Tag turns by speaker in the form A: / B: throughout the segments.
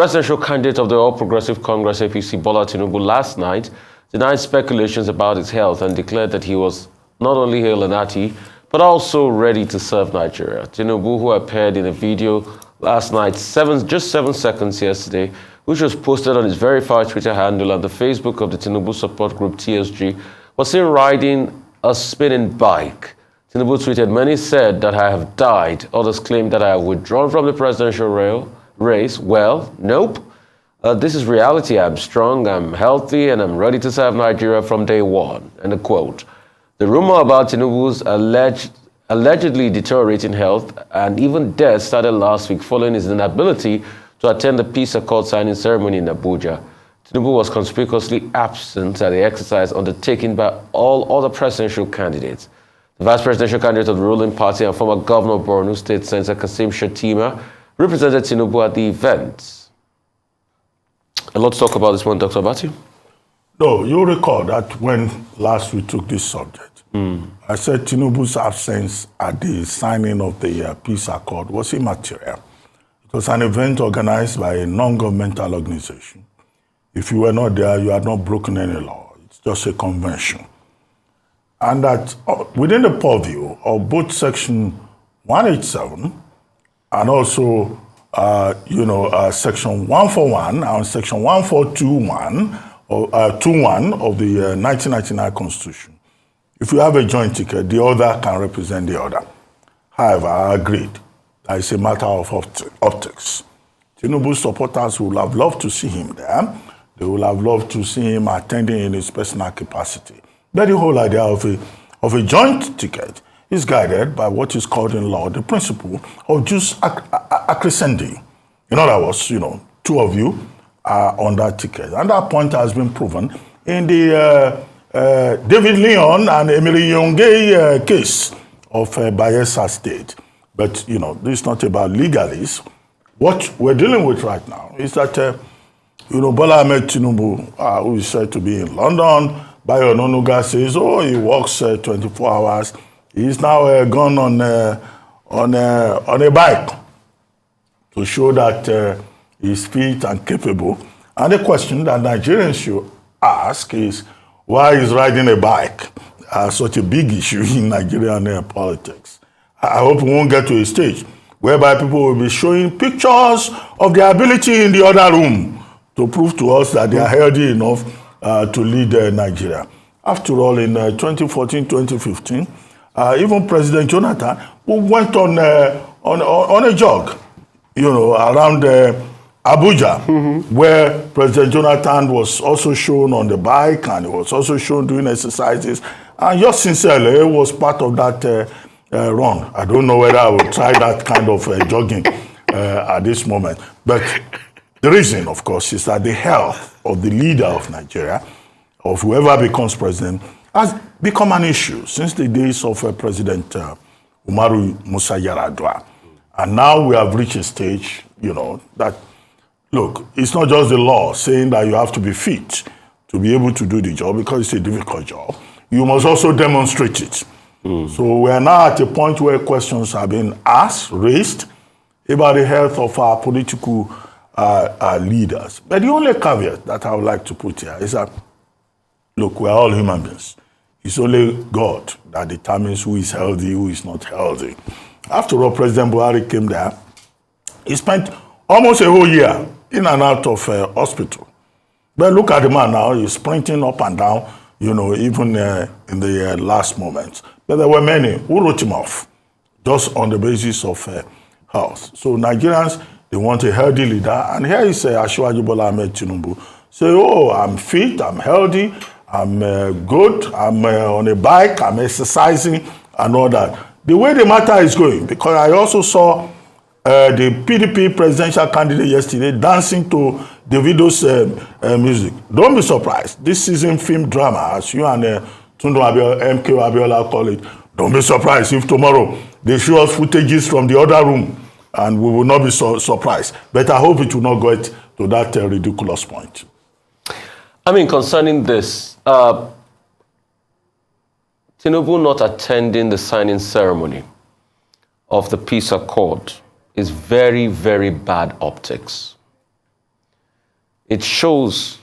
A: presidential candidate of the All Progressive Congress APC, Bola Tinubu, last night denied speculations about his health and declared that he was not only hale and hearty, but also ready to serve Nigeria. Tinubu, who appeared in a video last night, just 7 seconds yesterday, which was posted on his verified Twitter handle and the Facebook of the Tinubu support group TSG, was seen riding a spinning bike. Tinubu tweeted, "Many said that I have died. Others claim that I have withdrawn from the presidential race. Well, nope. This is reality. I'm strong, I'm healthy, and I'm ready to serve Nigeria from day one." End of quote. The rumor about Tinubu's allegedly deteriorating health and even death started last week following his inability to attend the peace accord signing ceremony in Abuja. Tinubu was conspicuously absent at the exercise undertaken by all other presidential candidates. The vice presidential candidate of the ruling party and former governor of Borno State, Senator Kasim Shettima, represented Tinubu at the event. A lot to talk about this one, Dr. Abati.
B: No, you recall that when last we took this subject, I said Tinubu's absence at the signing of the peace accord was immaterial. It was an event organized by a non-governmental organization. If you were not there, you had not broken any law. It's just a convention. And that within the purview of both Section 187 and also, Section 141 and Section 1421 of the 1999 Constitution, if you have a joint ticket, the other can represent the other. However, I agreed that it's a matter of optics. Tinubu's supporters would have loved to see him there. They would have loved to see him attending in his personal capacity. But the whole idea of a joint ticket is guided by what is called in law the principle of jus accrescendi. In other words, two of you are on that ticket. And that point has been proven in the David Leon and Emily Yonge case of Bayelsa State. But, this is not about legalists. What we're dealing with right now is that, Bola Ahmed Tinubu, who is said to be in London, Bayo Ononuga says, he works 24 hours. He's now gone on a bike to show that he's fit and capable. And the question that Nigerians should ask is, why is riding a bike such a big issue in Nigerian politics? I hope we won't get to a stage whereby people will be showing pictures of their ability in the other room to prove to us that they are healthy enough to lead Nigeria. After all, in 2014, 2015, even President Jonathan, who went on a jog, around Abuja, where President Jonathan was also shown on the bike and he was also shown doing exercises. And just sincerely, was part of that run. I don't know whether I will try that kind of jogging at this moment. But the reason, of course, is that the health of the leader of Nigeria, of whoever becomes president, has become an issue since the days of President Umaru Musa Yar'Adua. And now we have reached a stage, that, look, it's not just the law saying that you have to be fit to be able to do the job, because it's a difficult job. You must also demonstrate it. So we are now at a point where questions are being raised about the health of our political leaders. But the only caveat that I would like to put here is that, look, we are all human beings. It's only God that determines who is healthy, who is not healthy. After all, President Buhari came there. He spent almost a whole year in and out of hospital. But look at the man now. He's sprinting up and down, even in the last moments. But there were many who wrote him off just on the basis of health. So Nigerians, they want a healthy leader. And here is Asiwaju Bola Ahmed Tinubu. Say, I'm fit, I'm healthy, I'm good, I'm on a bike, I'm exercising and all that. The way the matter is going, because I also saw the PDP presidential candidate yesterday dancing to Davido's music. Don't be surprised. This season film drama, as you and Tundu MK Abiola call it, don't be surprised if tomorrow they show us footages from the other room, and we will not be surprised. But I hope it will not get to that ridiculous point.
A: Concerning this, Tinubu not attending the signing ceremony of the peace accord is very, very bad optics. it shows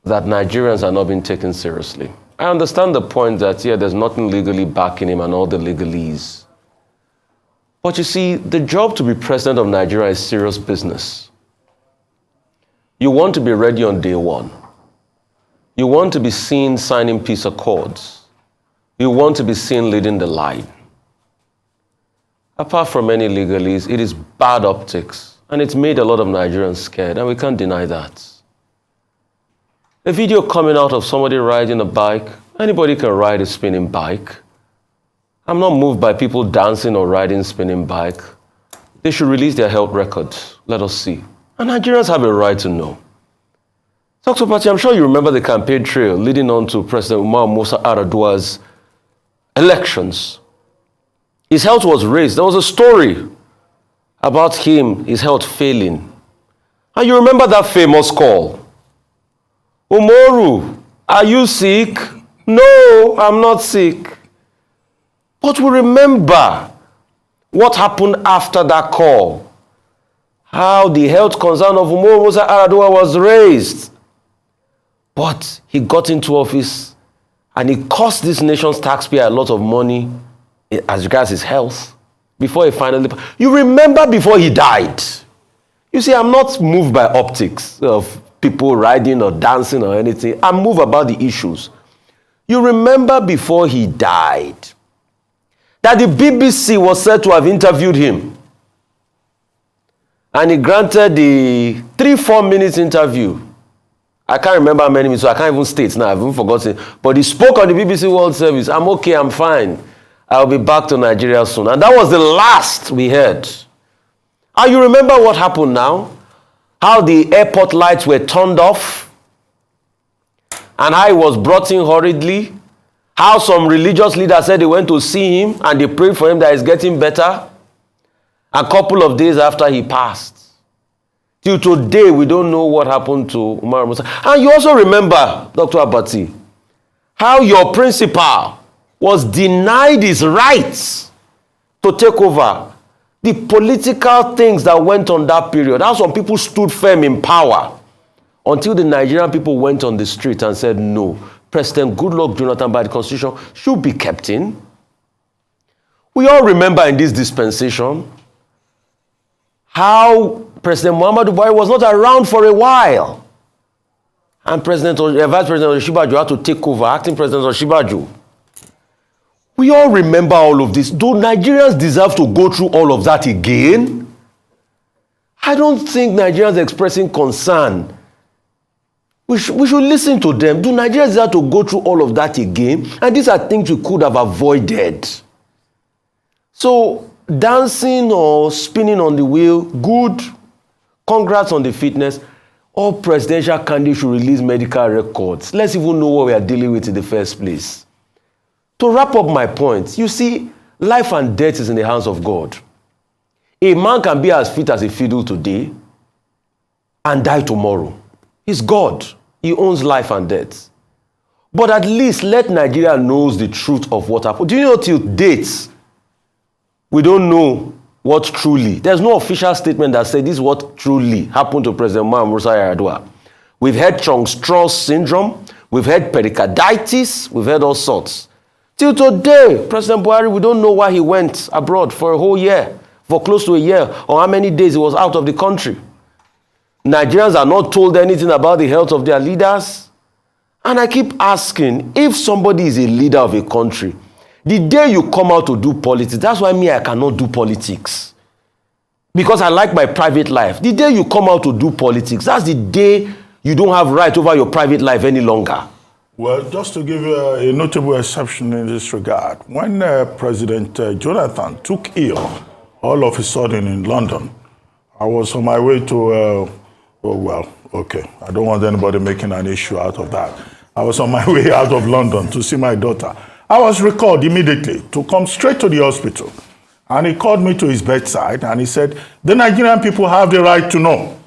A: that Nigerians are not being taken seriously. I understand the point that, yeah, there's nothing legally backing him and all the legalese. But you see, the job to be president of Nigeria is serious business. You want to be ready on day one. You want to be seen signing peace accords. You want to be seen leading the line. Apart from any legalese, it is bad optics, and it's made a lot of Nigerians scared, and we can't deny that. A video coming out of somebody riding a bike, anybody can ride a spinning bike. I'm not moved by people dancing or riding spinning bike. They should release their health records. Let us see. And Nigerians have a right to know. Dr. Pati, I'm sure you remember the campaign trail leading on to President Musa Yar'Adua's elections. His health was raised. There was a story about him, his health failing. And you remember that famous call. Umoru, are you sick? No, I'm not sick. But we remember what happened after that call. How the health concern of Umoru Musa Yar'Adua was raised. But he got into office and he cost this nation's taxpayer a lot of money as regards his health before he finally... You remember before he died. You see, I'm not moved by optics of people riding or dancing or anything. I'm moved about the issues. You remember before he died that the BBC was said to have interviewed him. And he granted the 3-4 minutes interview. I can't remember how many minutes, so I can't even state now. I've even forgotten. But he spoke on the BBC World Service. I'm okay, I'm fine. I'll be back to Nigeria soon. And that was the last we heard. And you remember what happened now? How the airport lights were turned off. And how he was brought in hurriedly. How some religious leaders said they went to see him and they prayed for him that he's getting better. A couple of days after he passed. Till today, we don't know what happened to Umar Musa. And you also remember, Dr. Abati, how your principal was denied his rights to take over. The political things that went on that period, how some people stood firm in power until the Nigerian people went on the street and said, no, President Goodluck Jonathan by the Constitution should be kept in. We all remember in this dispensation how President Muhammadu Buhari was not around for a while. And Vice President Osinbajo had to take over, acting President Osinbajo. We all remember all of this. Do Nigerians deserve to go through all of that again? I don't think Nigerians expressing concern. We should listen to them. Do Nigerians deserve to go through all of that again? And these are things we could have avoided. So, dancing or spinning on the wheel, good. Congrats on the fitness. All presidential candidates should release medical records. Let's even know what we are dealing with in the first place. To wrap up my point, you see, life and death is in the hands of God. A man can be as fit as a fiddle today and die tomorrow. He's God. He owns life and death. But at least let Nigeria knows the truth of what happened. Do you know till dates, we don't know what truly. There's no official statement that said this is what truly happened to President Musa Yar'Adua. We've heard Chong-Strauss syndrome. We've heard pericarditis. We've heard all sorts. Till today, President Buhari, we don't know why he went abroad for a whole year, for close to a year, or how many days he was out of the country. Nigerians are not told anything about the health of their leaders. And I keep asking, if somebody is a leader of a country, the day you come out to do politics, that's why I cannot do politics. Because I like my private life. The day you come out to do politics, that's the day you don't have right over your private life any longer.
B: Well, just to give you a notable exception in this regard, when President Jonathan took ill all of a sudden in London, I was on my way to, I don't want anybody making an issue out of that. I was on my way out of London to see my daughter. I was recalled immediately to come straight to the hospital. And he called me to his bedside and he said, the Nigerian people have the right to know.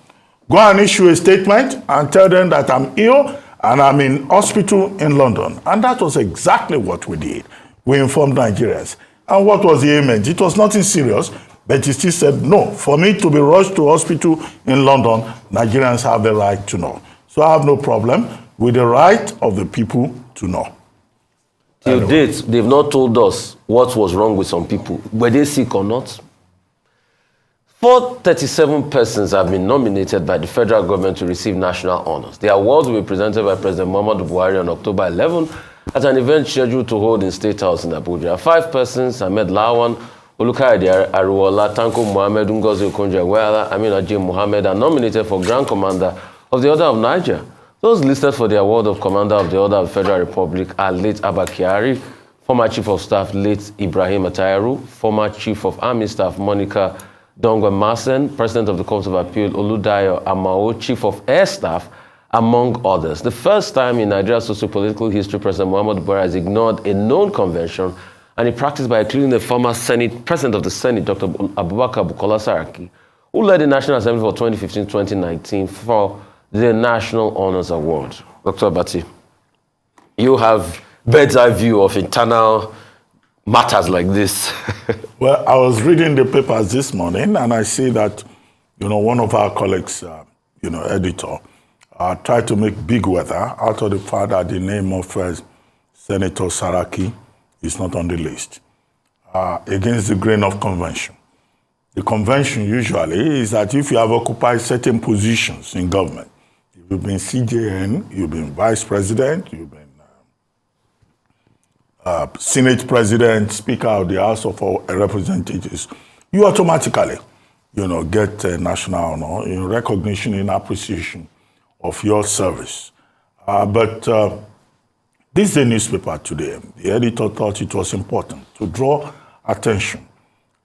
B: Go and issue a statement and tell them that I'm ill and I'm in hospital in London. And that was exactly what we did. We informed Nigerians. And what was the ailment? It was nothing serious. But he still said, no, for me to be rushed to hospital in London, Nigerians have the right to know. So I have no problem with the right of the people to know.
A: Till date, they've not told us what was wrong with some people. Were they sick or not? 437 persons have been nominated by the federal government to receive national honors. The awards will be presented by President Muhammadu Buhari on October 11 at an event scheduled to hold in State House in Abuja. 5 persons, Ahmed Lawan, Olukayode Aruola, Tanko Muhammad, Ngozi Okonjo-Iweala, Amina J. Mohammed are nominated for Grand Commander of the Order of Niger. Those listed for the award of Commander of the Order of the Federal Republic are late Abba Kyari, former Chief of Staff late Ibrahim Atayaru, former Chief of Army Staff Monica Dongwe Masen, President of the Court of Appeal Oludayo Amao, Chief of Air Staff, among others. The first time in Nigeria's socio-political history, President Muhammadu Buhari has ignored a known convention, and he practiced by including the former President of the Senate, Dr. Abubakar Bukola Saraki, who led the National Assembly for 2015-2019 for the National Honors Award. Dr. Abati, you have bird's eye view of internal matters like this.
B: Well, I was reading the papers this morning, and I see that, one of our colleagues, editor, tried to make big weather out of the fact that the name of Senator Saraki is not on the list, against the grain of convention. The convention usually is that if you have occupied certain positions in government, you've been CJN, you've been vice president, you've been Senate President, Speaker of the House of Representatives, you automatically, get a national honor in recognition, in appreciation of your service. But this is a newspaper today. The editor thought it was important to draw attention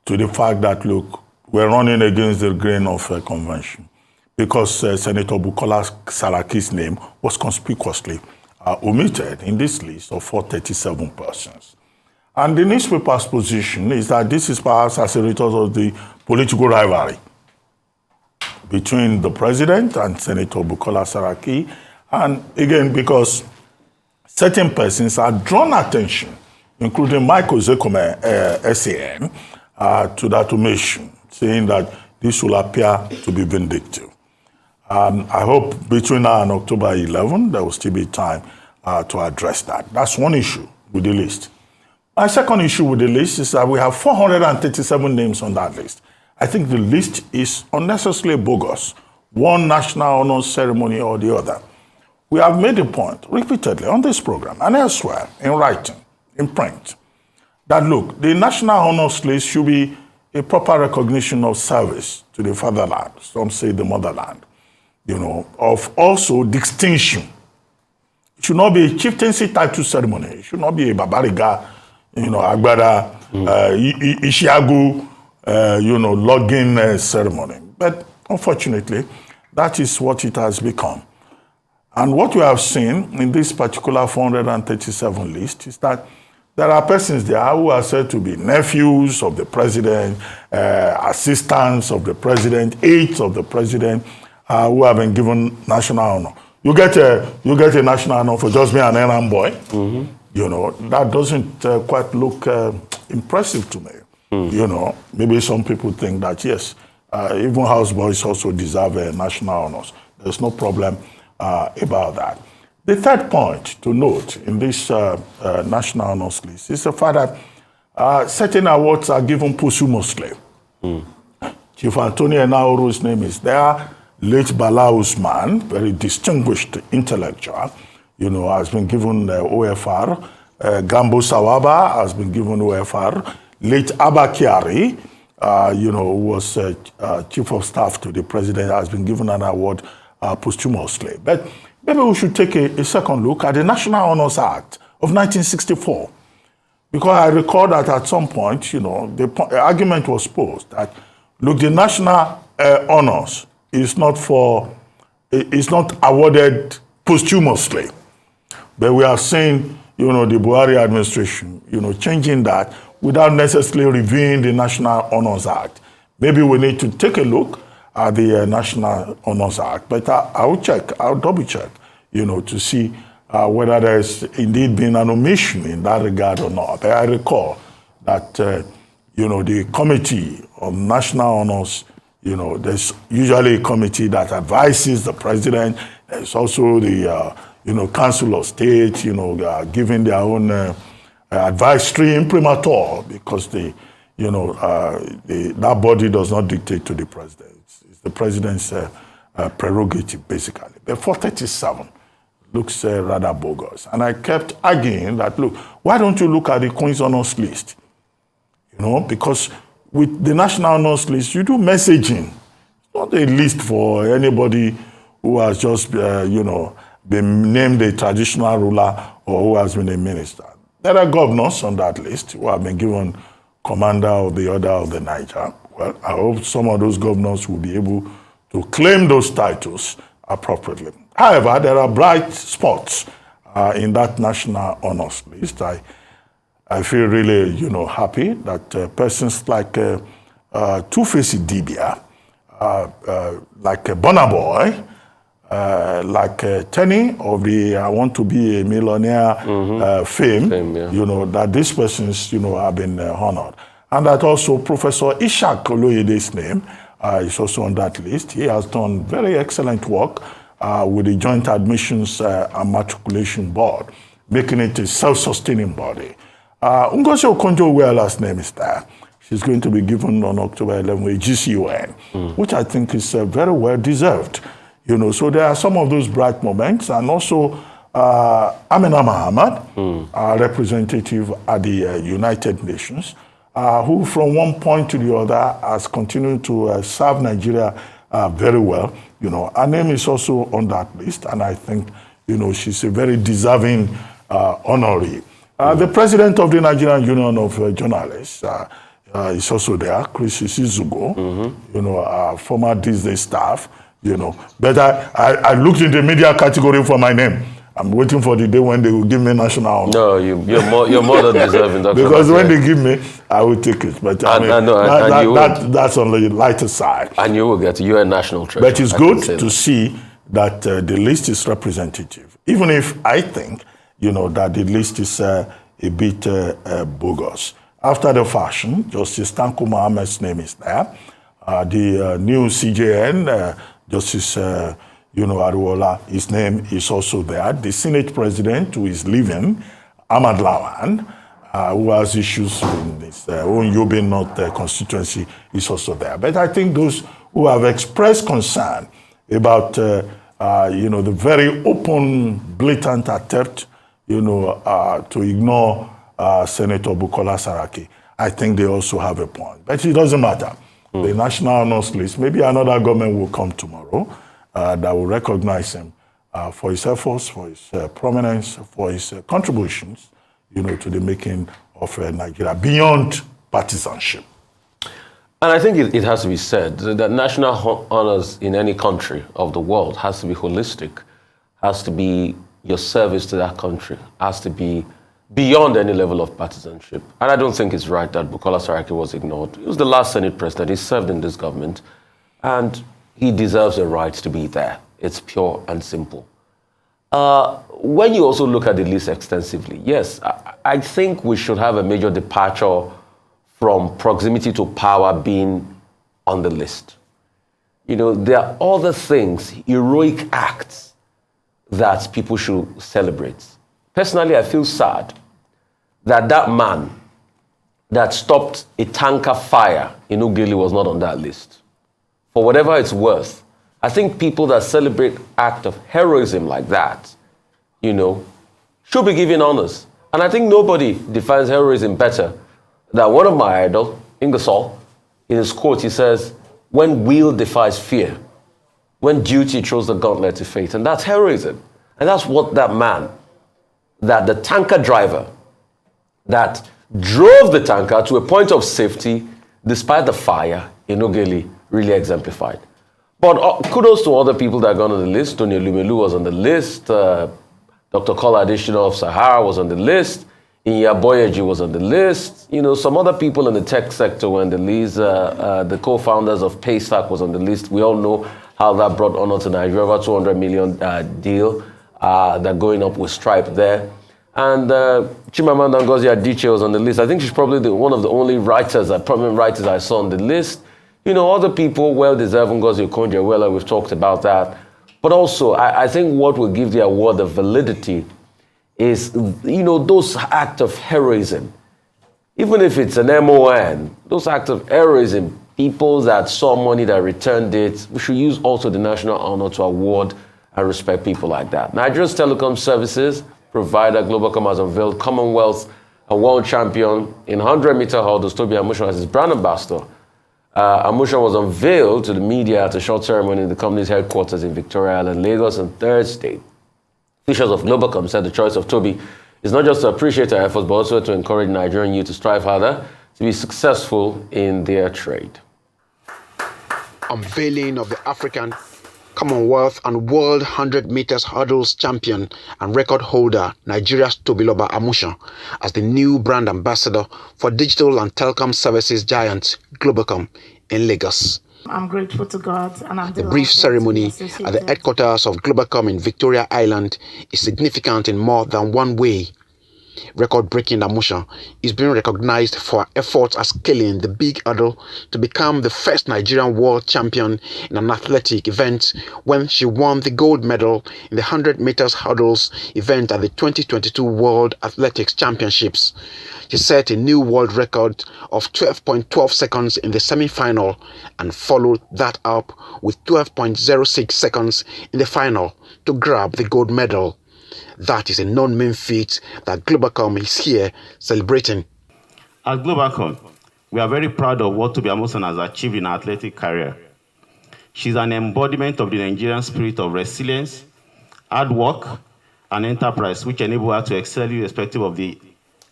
B: to the fact that, look, we're running against the grain of convention because Senator Bukola Saraki's name was conspicuously omitted in this list of 437 persons. And the newspaper's position is that this is perhaps as a result of the political rivalry between the president and Senator Bukola Saraki, and again, because certain persons have drawn attention, including Michael Zekome, SAN, to that omission, saying that this will appear to be vindictive. I hope between now and October 11, there will still be time to address that. That's one issue with the list. My second issue with the list is that we have 437 names on that list. I think the list is unnecessarily bogus, one national honor ceremony or the other. We have made a point repeatedly on this program and elsewhere, in writing, in print, that look, the national honors list should be a proper recognition of service to the fatherland, some say the motherland, of also distinction. It should not be a chieftaincy title ceremony. It should not be a Babariga, Agbada, Ishiagu, login ceremony. But unfortunately, that is what it has become. And what we have seen in this particular 437 list is that there are persons there who are said to be nephews of the president, assistants of the president, aides of the president, who have been given national honor. You get a national honor for just being an errand boy. Mm-hmm. That doesn't quite look impressive to me. Mm. Maybe some people think that, yes, even houseboys also deserve national honors. There's no problem about that. The third point to note in this national honors list is the fact that certain awards are given posthumously. Mm. Chief Anthony Enauru's name is there. Late Bala Usman, very distinguished intellectual, has been given OFR. Gambo Sawaba has been given OFR. Late Abba Kyari, who was Chief of Staff to the President, has been given an award posthumously. But maybe we should take a second look at the National Honors Act of 1964. Because I recall that at some point, the argument was posed that, look, the national honors is not awarded posthumously. But we are seeing, the Buhari administration, changing that without necessarily reviewing the National Honors Act. Maybe we need to take a look at the National Honors Act. But I'll double check, to see whether there's indeed been an omission in that regard or not. But I recall that, the committee on national honors, there's usually a committee that advises the president. There's also the, Council of State, giving their own advisory imprimatur, because that body does not dictate to the president. It's the president's prerogative, basically. The 437 looks rather bogus. And I kept arguing that, look, why don't you look at the Queen's Honors List? Because with the National Honors List, you do messaging. It's not a list for anybody who has just, been named a traditional ruler or who has been a minister. There are governors on that list who have been given Commander of the Order of the Niger. Well, I hope some of those governors will be able to claim those titles appropriately. However, there are bright spots in that National Honors List. I feel really, happy that persons like Two-Face Dibia, like Burna Boy, like Tenny of the I Want to Be a Millionaire fame, that these persons, have been honored. And that also Professor Ishak Oloyede's name is also on that list. He has done very excellent work with the Joint Admissions and Matriculation Board, making it a self-sustaining body. Ngozi Okonjo-Iweala's name is there. She's going to be given on October 11 a GCON, which I think is very well deserved. So there are some of those bright moments, and also Amina Mohammed, representative at the United Nations, who from one point to the other has continued to serve Nigeria very well. Her name is also on that list, and I think, she's a very deserving honoree. The president of the Nigerian Union of Journalists is also there, Chris Isizugo, former This Day staff. But I looked in the media category for my name. I'm waiting for the day when they will give me national honor.
A: No, you're more than deserving.
B: Because when they give me, I will take it. But that's on the lighter side.
A: And you will get you're a national treasure.
B: But it's good to see that the list is representative, even if I think that the list is a bit bogus. After the fashion, Justice Tanko Mohammed's name is there. The new CJN, Justice Aruola, his name is also there. The Senate President, who is leaving, Ahmad Lawan, who has issues in his own Yobe North constituency, is also there. But I think those who have expressed concern about, the very open, blatant attempt, to ignore Senator Bukola Saraki, I think they also have a point. But it doesn't matter. The National Honors List, maybe another government will come tomorrow that will recognize him for his efforts, for his prominence, for his contributions, to the making of Nigeria beyond partisanship.
A: And I think it has to be said that national honors in any country of the world has to be holistic, has to be your service to that country, has to be beyond any level of partisanship. And I don't think it's right that Bukola Saraki was ignored. He was the last Senate president. He served in this government, and he deserves a right to be there. It's pure and simple. When you also look at the list extensively, yes, I think we should have a major departure from proximity to power being on the list. There are other things, heroic acts that people should celebrate. Personally, I feel sad that man that stopped a tanker fire in Ugili was not on that list. For whatever it's worth, I think people that celebrate act of heroism like that, should be given honors. And I think nobody defines heroism better than one of my idols, Ingersoll. In his quote, he says, "When will defies fear, when duty throws the gauntlet to fate." And that's heroism. And that's what that man, that the tanker driver that drove the tanker to a point of safety despite the fire in Ogeli, really exemplified. But kudos to other people that got on the list. Tony Lumelu was on the list. Dr. Kola Adishino of Sahara was on the list. Inya Boyeji was on the list. Some other people in the tech sector were on the list. The co-founders of Paystack was on the list. We all know how that brought honor to Nigeria, over $200 million deal. They're going up with Stripe there. And Chimamanda Ngozi Adichie was on the list. I think she's probably one of the only prominent writers I saw on the list. You know, other people well-deserved, Ngozi Okonjo-Iweala, we've talked about that. But also, I think what will give the award the validity is, you know, those acts of heroism. Even if it's an MON, those acts of heroism, people that saw money that returned it, we should use also the national honor to award and respect people like that. Nigeria's telecom services provider Globacom has unveiled Commonwealth and world champion in 100-meter hurdles, Tobi Amusan, as his brand ambassador. Amusan was unveiled to the media at a short ceremony in the company's headquarters in Victoria Island, Lagos on Thursday. Officials of Globacom said the choice of Tobi is not just to appreciate our efforts, but also to encourage Nigerian youth to strive harder to be successful in their trade.
C: Unveiling of the African Commonwealth and World 100 meters hurdles champion and record holder Nigeria's Tobi Amusan as the new brand ambassador for digital and telecom services giant Globacom in Lagos.
D: I'm grateful to God and I'm
C: The brief ceremony at the headquarters of Globacom in Victoria Island is significant in more than one way. Record-breaking Amusan is being recognized for her efforts at scaling the big hurdle to become the first Nigerian world champion in an athletic event when she won the gold medal in the 100 meters hurdles event at the 2022 World Athletics Championships. She set a new world record of 12.12 seconds in the semi-final and followed that up with 12.06 seconds in the final to grab the gold medal. That is a non-mean feat that Globacom is here celebrating.
E: At Globacom, we are very proud of what Tobi Amusan has achieved in her athletic career. She's an embodiment of the Nigerian spirit of resilience, hard work, and enterprise, which enable her to excel irrespective of the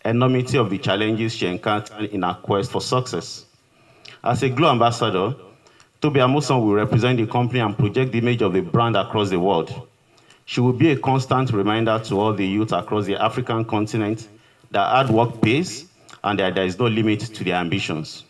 E: enormity of the challenges she encountered in her quest for success. As a Glo ambassador, Tobi Amusan will represent the company and project the image of the brand across the world. She will be a constant reminder to all the youth across the African continent that hard work pays and that there is no limit to their ambitions.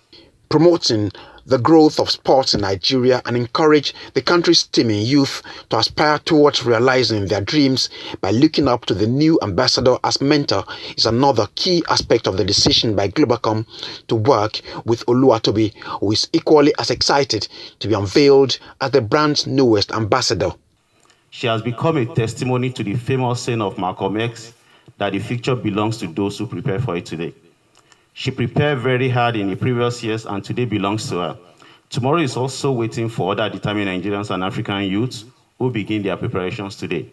C: Promoting the growth of sports in Nigeria and encourage the country's teeming youth to aspire towards realizing their dreams by looking up to the new ambassador as mentor is another key aspect of the decision by Globacom to work with Oluwatobi, who is equally as excited to be unveiled as the brand's newest ambassador.
E: She has become a testimony to the famous saying of Malcolm X that the future belongs to those who prepare for it today. She prepared very hard in the previous years and today belongs to her. Tomorrow is also waiting for other determined Nigerians and African youths who begin their preparations today.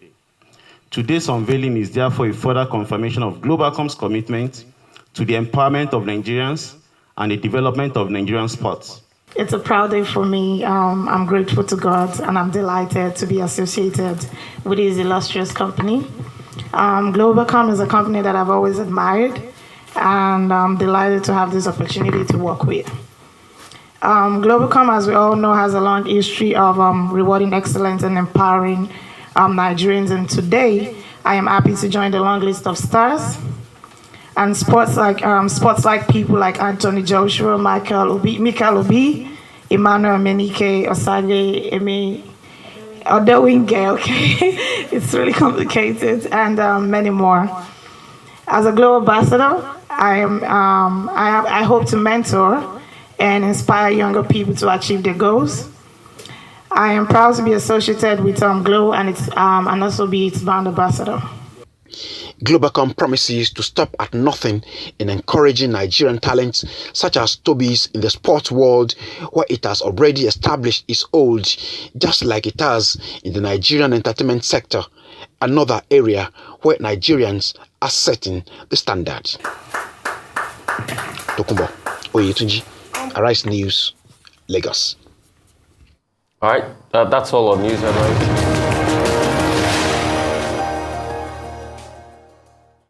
E: Today's unveiling is therefore a further confirmation of Globacom's commitment to the empowerment of Nigerians and the development of Nigerian sports.
D: It's a proud day for me. I'm grateful to God and I'm delighted to be associated with this illustrious company. Globacom is a company that I've always admired and I'm delighted to have this opportunity to work with. Globacom, as we all know, has a long history of rewarding excellence and empowering Nigerians, and today I am happy to join the long list of stars and sports like people like Anthony Joshua, Michael Obi, Emmanuel Menike, Osage Emi, Odewinge, okay? It's really complicated, and many more. As a global ambassador, I hope to mentor and inspire younger people to achieve their goals. I am proud to be associated with Glo and also be its brand ambassador.
C: Globacom promises to stop at nothing in encouraging Nigerian talents such as Tobi's in the sports world, where it has already established its hold, just like it has in the Nigerian entertainment sector, another area where Nigerians are setting the standard. Tokumbo Oyetunji, Arise News, Lagos.
A: All right, that's all on news headlines.